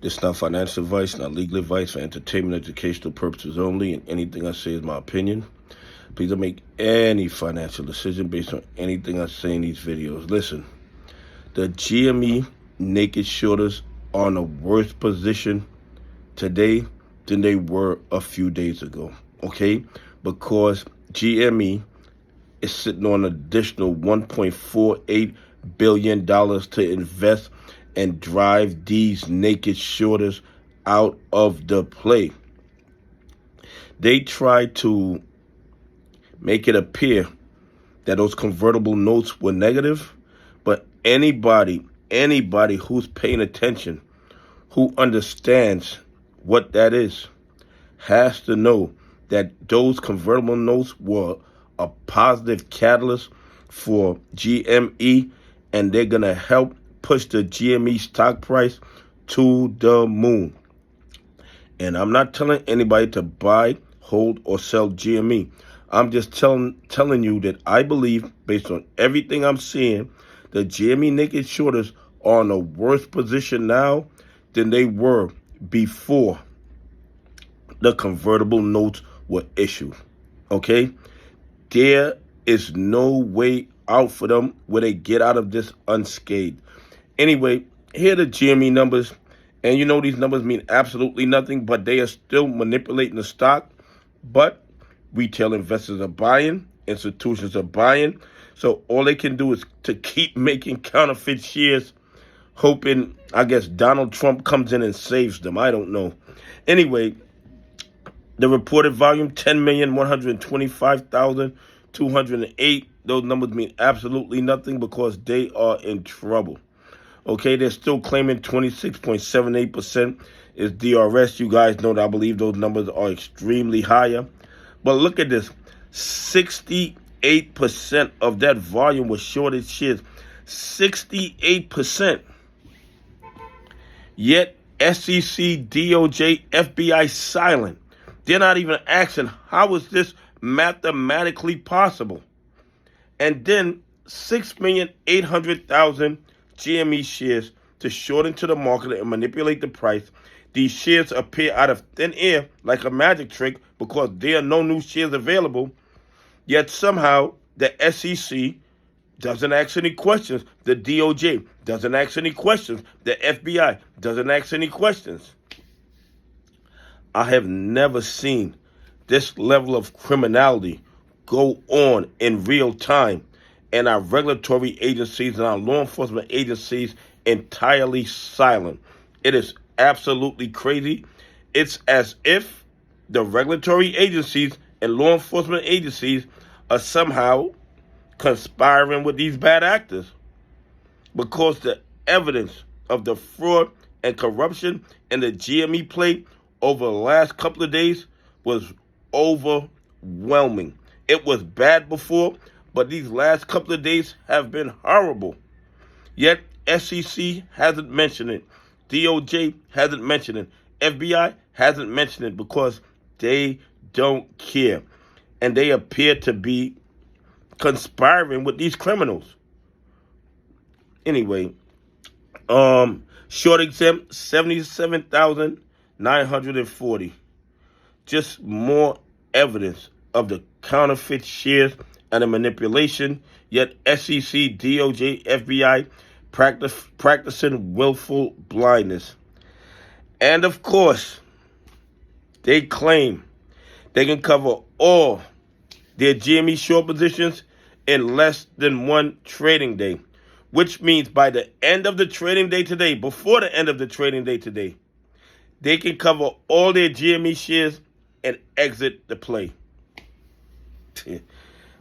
This is not financial advice, not legal advice, for entertainment, educational purposes only, and anything I say is my opinion. Please don't make any financial decision based on anything I say in these videos. Listen, the GME naked shorters are in a worse position today than they were a few days ago, okay? Because GME is sitting on an additional $1.48 billion to invest and drive these naked shorters out of the play. They try to make it appear that those convertible notes were negative, but anybody who's paying attention, who understands what that is, has to know that those convertible notes were a positive catalyst for GME, and they're going to help push the GME stock price to the moon. And I'm not telling anybody to buy, hold, or sell GME. I'm just telling you that I believe, based on everything I'm seeing, the GME naked shorters are in a worse position now than they were before the convertible notes were issued. Okay? There is no way out for them where they get out of this unscathed. Anyway, here are the GME numbers. And you know these numbers mean absolutely nothing, but they are still manipulating the stock. But retail investors are buying, institutions are buying. So all they can do is to keep making counterfeit shares, hoping, I guess, Donald Trump comes in and saves them. I don't know. Anyway, the reported volume, 10,125,208. Those numbers mean absolutely nothing because they are in trouble. Okay, they're still claiming 26.78% is DRS. You guys know that I believe those numbers are extremely higher. But look at this. 68% of that volume was shorted shares. 68%. Yet SEC, DOJ, FBI silent. They're not even asking, how is this mathematically possible? And then 6,800,000 GME shares to short into the market and manipulate the price. These shares appear out of thin air like a magic trick because there are no new shares available. Yet somehow the SEC doesn't ask any questions. The DOJ doesn't ask any questions. The FBI doesn't ask any questions. I have never seen this level of criminality go on in real time, and our regulatory agencies and our law enforcement agencies entirely silent. It is absolutely crazy. It's as if the regulatory agencies and law enforcement agencies are somehow conspiring with these bad actors, because the evidence of the fraud and corruption in the GME play over the last couple of days was overwhelming. It was bad before, but these last couple of days have been horrible. Yet SEC hasn't mentioned it. DOJ hasn't mentioned it. FBI hasn't mentioned it because they don't care. And they appear to be conspiring with these criminals. Anyway, short exempt, 77,940. Just more evidence of the counterfeit shares and the manipulation, yet SEC, DOJ, FBI practicing willful blindness. And of course, they claim they can cover all their GME short positions in less than one trading day, which means by the end of the trading day today, before the end of the trading day today, they can cover all their GME shares and exit the play.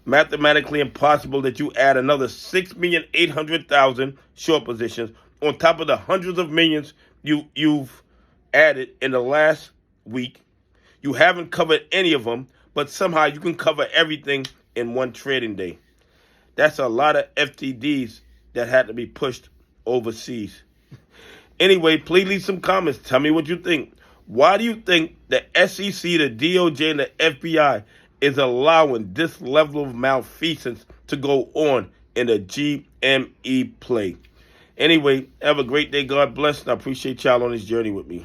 Mathematically impossible that you add another 6,800,000 short positions on top of the hundreds of millions you've added in the last week. You haven't covered any of them, but somehow you can cover everything in one trading day. That's a lot of FTDs that had to be pushed overseas. Anyway, please leave some comments. Tell me what you think. Why do you think the SEC, the DOJ, and the FBI is allowing this level of malfeasance to go on in the GME play? Anyway, have a great day. God bless. And I appreciate y'all on this journey with me.